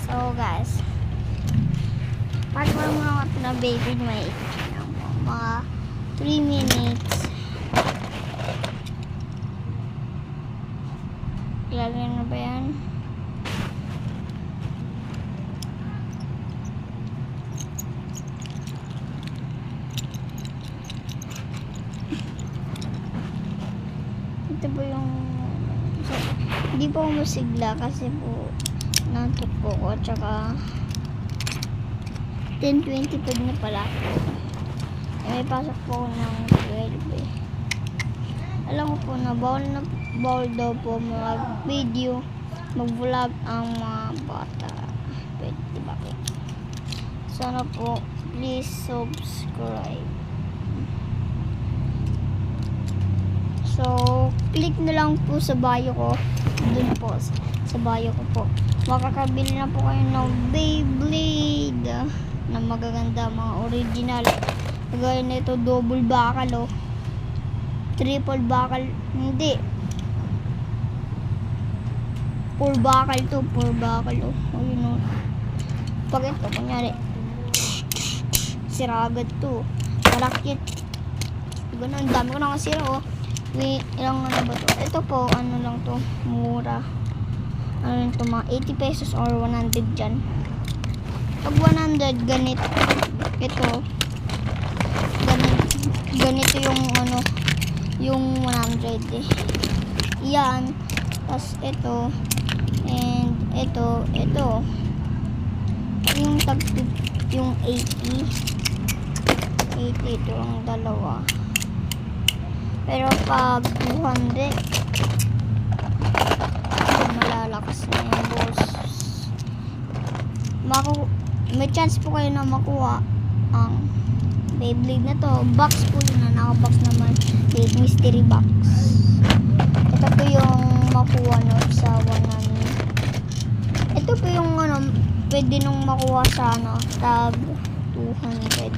So guys, part 1 muna ako na baby may mga 3 minutes. Lalagyan na ba yan? Ito po yung hindi po ako masigla kasi po nantok po ko, tsaka 10:20 na pala. May pasok po ako ng 12 eh. Alam ko po na bawal daw po mag-video, mag-vlog ang mga bata. Pwede diba po? Sana po please subscribe. So click na lang po sa bio ko. Dun po sa bio ko po makakabili na po kayo ng Beyblade na magaganda, mga original. Kagaya na ito, double bakal triple bakal, hindi 4 bakal to, 4 bakal yun pag ito kunyari sira agad to, malakit ganun, dami ko na kasira ilang ano ba to, ito po ano lang to, mura ano lang to, mga 80 pesos or 100 dyan. Pag 100 ganito, ito ganito yung ano, yung 100 yan, tas ito and ito yung tag yung 80 ito ang dalawa. Pero pag 200 malalakas na yung boss. May chance po kayo na makuha ang Beyblade na to. Box po yun na nakabox naman. Mystery box. Ito po yung makuha sa 100. Ito po yung ano, pwede nung makuha sa ano, tag 200.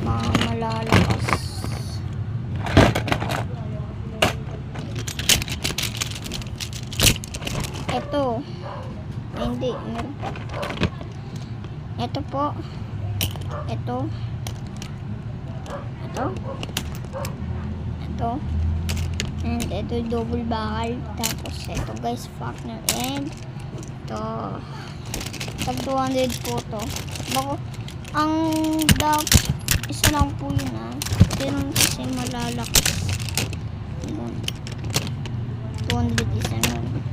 Malalakas. Ito. Hindi. Ito po. Ito. And ito double bakal. Tapos ito guys, Faulkner. And ito. Tag 200 po to. Bako, ang isa lang po yun Pero kasi malalakas. 200 isa nun.